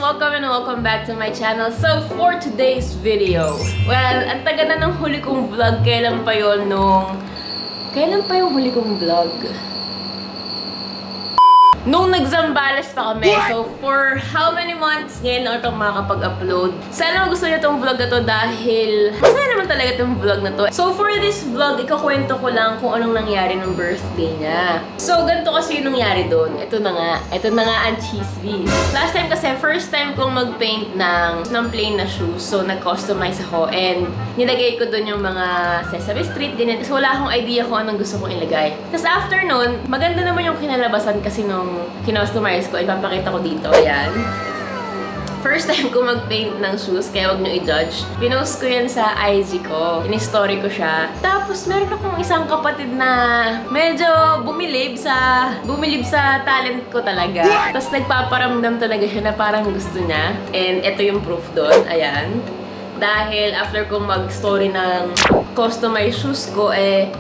Welcome and welcome back to my channel. So, for today's video, well, ang taga na ng huli kong vlog. Kailan pa yung huli kong vlog? Nung nag-Zambales pa kami. So, for how many months ngayon na itong makakapag-upload. Sana gusto niyo itong vlog na to dahil masaya naman talaga itong vlog na to. So, for this vlog, ikakwento ko lang kung anong nangyari ng birthday niya. So, ganito kasi yung nangyari doon. Ito na nga. Ito na nga ang cheese whiz. Last time kasi, first time kong mag-paint ng plain na shoes. So, nag-customize ako. And, nilagay ko doon yung mga Sesame Street, ganyan. So, wala akong idea kung anong gusto kong ilagay. Tapos, after nun, maganda naman yung kinalabasan kasi nung kinostomize ko, ipapakita ko dito. Ayan. First time ko mag-paint ng shoes, kaya wag nyo i-judge. Pinost ko yan sa IG ko. In-story ko siya. Tapos, meron akong isang kapatid na medyo bumilib sa talent ko talaga. Tapos, nagpaparamdam talaga siya na parang gusto niya. And, ito yung proof doon. Ayan. Dahil after kong mag-story ng customized shoes ko,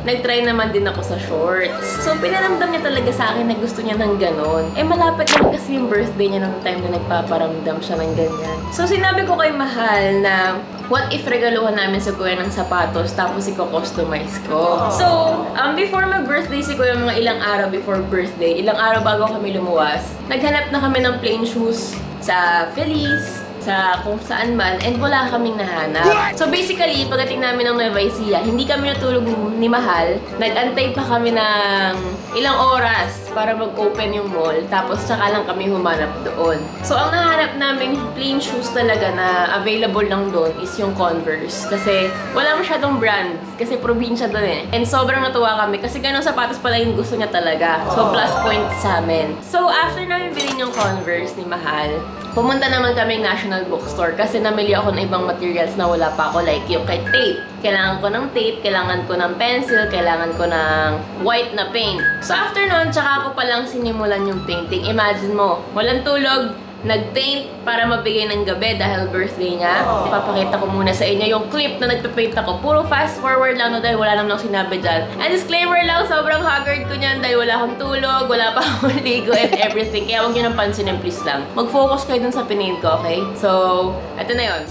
nag-try naman din ako sa shorts. So, pinaramdam niya talaga sa akin na gusto niya ng ganon. Malapit lang kasi yung birthday niya ng time na nagpaparamdam siya ng ganyan. So, sinabi ko kay Mahal na, what if regaluhan namin si Kuya ng sapatos tapos i-customize ko? So, before mag-birthday si Kuya, mga ilang araw before birthday, ilang araw bago kami lumuwas, naghanap na kami ng plain shoes sa Feliz, sa kung saan man, and wala kaming nahanap. So basically, pagdating namin ng Nueva Ecija, hindi kami natulog ni Mahal. Nag-antay pa kami ng ilang oras para mag-open yung mall, tapos tsaka lang kami humanap doon. So ang nahanap naming plain shoes talaga na available lang doon is yung Converse. Kasi wala masyadong brands, kasi probinsya doon And sobrang natuwa kami kasi ganun sapatos pala yung gusto niya talaga. So plus point sa amin. So after namin bilhin yung Converse ni Mahal, pumunta naman kami National Bookstore kasi namili ako ng ibang materials na wala pa ako, like yung kay tape. Kailangan ko ng tape, kailangan ko ng pencil, kailangan ko ng white na paint. So after nun, tsaka ko palang sinimulan yung painting. Imagine mo, walang tulog, nag-paint para mabigay ng gabi dahil birthday niya. Ipapakita ko muna sa inyo yung clip na nagpa-paint ako. Puro fast forward lang no, dahil wala naman akong sinabi dyan. And disclaimer lang, sobrang haggard ko niyan dahil wala akong tulog, wala pa akong ligo and everything. Kaya huwag nyo nang pansinin, please lang. Mag-focus kayo dun sa pinaint ko, okay? So, eto na yun.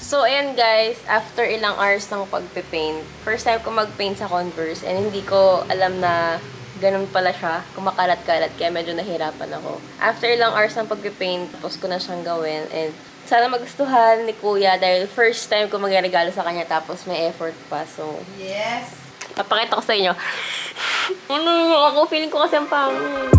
So, ayan guys, after ilang hours ng pagpe-paint, first time ko mag-paint sa Converse and hindi ko alam na ganun pala siya, kumakalat-kalat, kaya medyo nahirapan ako. After ilang hours ng pagpe-paint, tapos ko na siyang gawin and sana magustuhan ni Kuya dahil first time ko magregalo sa kanya tapos may effort pa. So, yes! papakita ko sa inyo. Ako, feeling ko kasi ang pangit.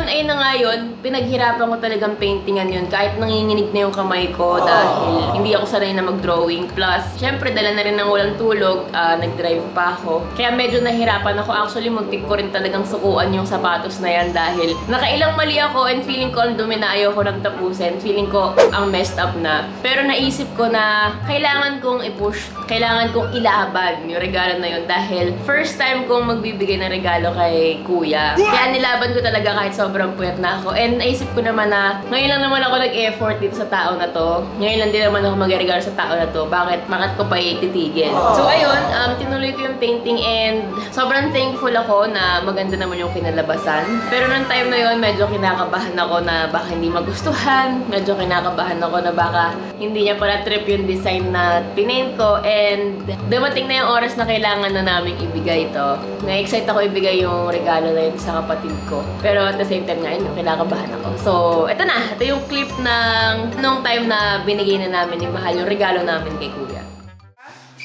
Ayun na nga yun, pinaghirapan ko talagang paintingan yun kahit nanginginig na yung kamay ko dahil hindi ako sanay na mag-drawing. Plus, syempre, dala na rin ng walang tulog, nag-drive pa ako. Kaya medyo nahirapan ako. Actually, muntik ko rin talagang sukuan yung sapatos na yan dahil nakailang mali ako and feeling ko ang dumi na ayaw ko nang tapusin. Feeling ko ang messed up na. Pero naisip ko na kailangan kong i-push, kailangan kong ilaban yung regalo na yun dahil first time kong magbibigay ng regalo kay Kuya. Kaya nilaban ko talaga kahit sobrang puyat na ako. And naisip ko naman na ngayon lang naman ako nag-effort dito sa tao na to. Ngayon lang din naman ako mag-regalo sa tao na to. Bakit ko pa ititigil? So ayun, tinuloy ko yung painting and sobrang thankful ako na maganda naman yung kinalabasan. Pero nung time na yun, medyo kinakabahan ako na baka hindi magustuhan. Medyo kinakabahan ako na baka hindi niya pala trip yung design na pinaint ko. And dumating na yung oras na kailangan na namin ibigay ito. Na-excite ako ibigay yung regalo na yun sa kapatid ko. Pero at the same time nga yun, kinakabahan ako. So, ito na. Ito yung clip ng nung time na binigay na namin ni Mahal yung regalo namin kay Kuya.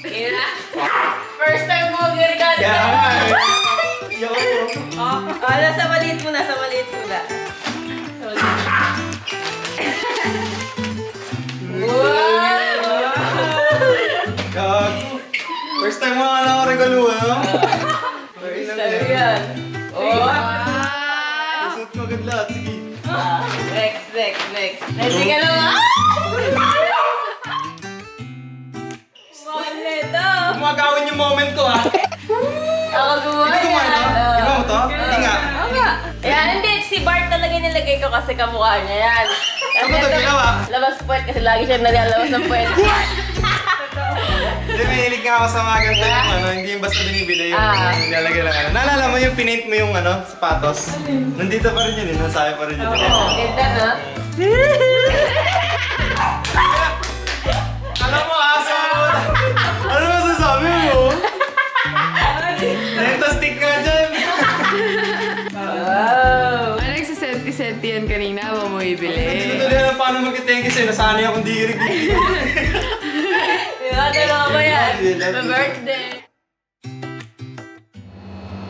Yun na. First time mo mag-regalo sa Kuya. Nasa maliit muna, sa maliit muna. mga nakaregaluhan, ha? Sabi yan. Oh! Isuot mo agad lahat, sige. Next. Ready ka na ba? Mahal nito. Gumagawin yung moment ko, ha? Ako gumawa Hindi gumawa ito? Ikaw mo to? Hindi nga. Ayan, hindi. Si Bart talaga nilagay ko kasi kamukha niya yan. Ano ba ito ginawa? Labas puwet kasi lagi siya nalalabas ng puwet. Hindi, mahilig nga ako sa mga ganito yung ano, hindi yung basta binibili yung nilalagay lang ano. Naalala mo yung pinaint mo yung ano, sapatos? Nandito pa rin yun, nasaya pa rin yun. Oo, ganda no? Alam mo, aso mo! Ano masasabi mo? Nento stick ka dyan! Wow! Ano nagsisenti-senti yan kanina? Ba mo Hindi ibili? ko tuloy alam paano mag-thank you sa'yo, nasanay akong dirig. Diba? Dalawa ba yan? Love you. My birthday!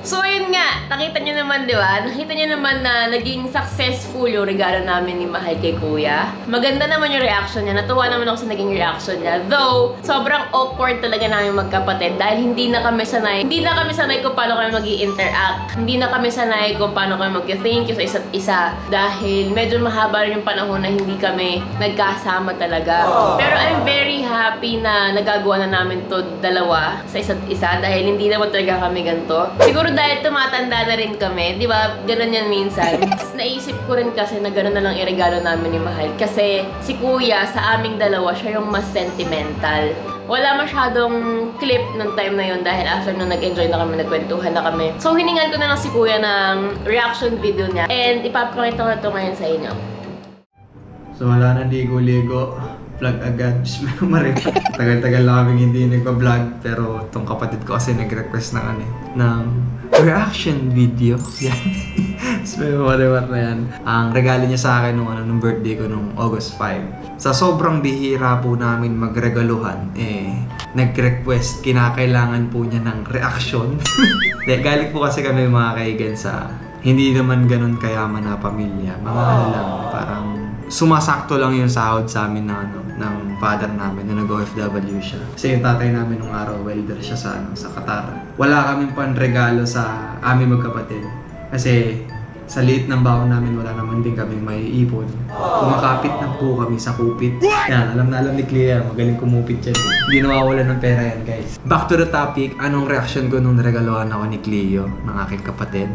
So ayun nga, nakita niyo naman, di ba? Nakita niyo naman na naging successful yung regalo namin ni Mahal kay Kuya. Maganda naman yung reaction niya. Natuwa naman ako sa naging reaction niya. Though, sobrang awkward talaga namin magkapatid dahil hindi na kami sanay. Hindi na kami sanay kung paano kami mag-i-interact. Hindi na kami sanay kung paano kami mag-thank you sa isa't isa. Dahil medyo mahaba rin yung panahon na hindi kami nagkasama talaga. Pero I'm very happy na nagagawa na namin to dalawa sa isa't isa dahil hindi naman talaga kami ganito. Siguro dahil tumatanda na rin kami, di ba? Ganun yan minsan. Naisip ko rin kasi na ganun na lang iregalo namin ni Mahal. Kasi si Kuya, sa aming dalawa, siya yung mas sentimental. Wala masyadong clip nung time na yun dahil after nung nag-enjoy na kami, nagkwentuhan na kami. So, hiningan ko na lang si Kuya ng reaction video niya. And ipapakita ko na ito ngayon sa inyo. So wala na ligo-ligo. Vlog agad. Tagal-tagal na kaming hindi nagpa-vlog. Pero itong kapatid ko kasi nag-request ng ano ng reaction video. Yan. So whatever na yan. Ang regalo niya sa akin nung birthday ko nung August 5. Sa sobrang bihira po namin magregaluhan, nag-request, kinakailangan po niya ng reaction. Galing po kasi kami mga kaigan sa hindi naman ganun kayaman na pamilya. Mga ano lang, parang sumasakto lang yung sahod sa amin ng father namin na nag-OFW siya. Kasi yung tatay namin nung araw, welder siya sa Qatar. Wala kaming panregalo sa aming magkapatid. Kasi sa liit ng baon namin, wala naman din kami may ipon. Kumakapit na po kami sa kupit. Yan, alam na alam ni Clea, magaling kumupit yan. Hindi nawawala ng pera yan, guys. Back to the topic, anong reaction ko nung naregaluhan ako ni Cleo, ng aking kapatid?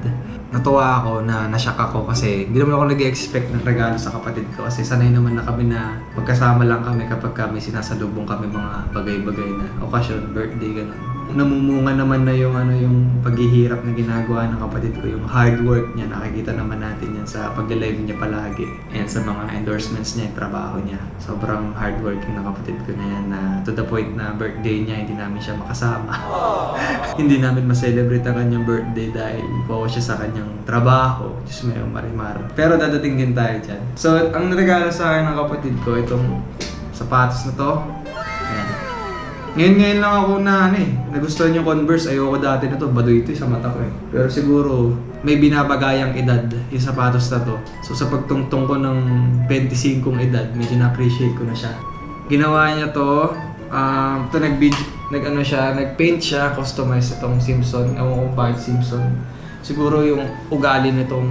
Natuwa ako, nashock ako kasi hindi naman ako nag-expect ng regalo sa kapatid ko kasi sanay naman na kami na magkasama lang kami kapag kami sinasalubong kami mga bagay-bagay na okasyon, birthday, gano'n. Namumunga naman na yung paghihirap na ginagawa ng kapatid ko, yung hard work niya, nakikita naman natin yan sa pag-live niya palagi and sa mga endorsements niya, yung trabaho niya. Sobrang hard working na kapatid ko na yan na to the point na birthday niya, hindi namin siya makasama. Hindi namin ma-celebrate ang kanyang birthday dahil focus siya sa kanyang trabaho. Diyos mo yung marimar. Pero dadating din tayo dyan. So, ang regalo sa akin ng kapatid ko, itong sapatos na to. Ayan. Ngayon lang ako na nagustuhan yung Converse. Ayoko dati na to, baduy ito sa mata ko eh. Pero siguro may binabagayang edad yung sapatos na to. So sa pagtungtong ko ng 25 edad, medyo na-appreciate ko na siya. Ginawa niya to, nag-paint siya, customize itong Simpson. Ewan ko bakit Simpson. Siguro yung ugali nitong,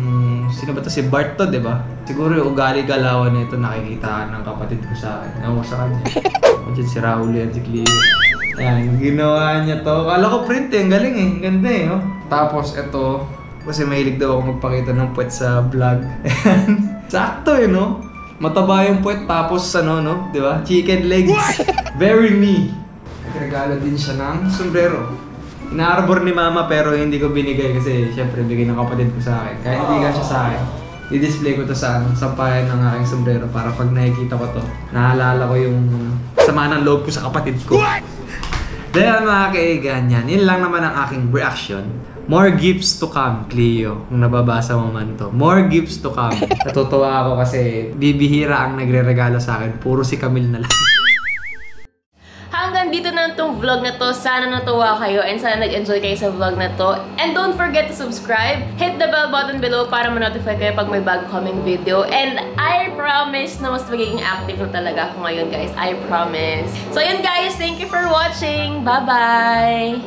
sino ba to? Si Bart to, di ba? Siguro yung ugali galawan nito nakikita ng kapatid ko sa akin. Ewan ko sa kanya. Diyan si Raul yan, si Cleo. Ayan, ginawa niya to. Kala ko print eh, ang galing eh. Ganda eh, oh. Tapos ito, kasi mahilig daw ako magpakita ng puwet sa vlog. Sakto eh, no? Mataba yung puwet, tapos di ba? Chicken legs. Very me. Nagregalo din siya ng sombrero. Ina-arbor ni mama pero hindi ko binigay kasi syempre bigay ng kapatid ko sa akin. Kaya hindi ka siya sa akin. I-display ko to sa sampayan ng aking sombrero para pag nakikita ko to, naalala ko yung sama ng loob ko sa kapatid ko. Dahil mga kaigan yan, yun lang naman ang aking reaction. More gifts to come, Cleo. Kung nababasa mo man to. More gifts to come. Natutuwa ako kasi bibihira ang nagre-regalo sa akin. Puro si Camille na lang. Hanggang dito na itong vlog na to. Sana natuwa kayo and sana nag-enjoy kayo sa vlog na to. And don't forget to subscribe. Hit the bell button below para ma-notify kayo pag may bago kaming video. And I promise na mas magiging active na talaga ako ngayon, guys. I promise. So yun, guys. Thank you for watching. Bye-bye!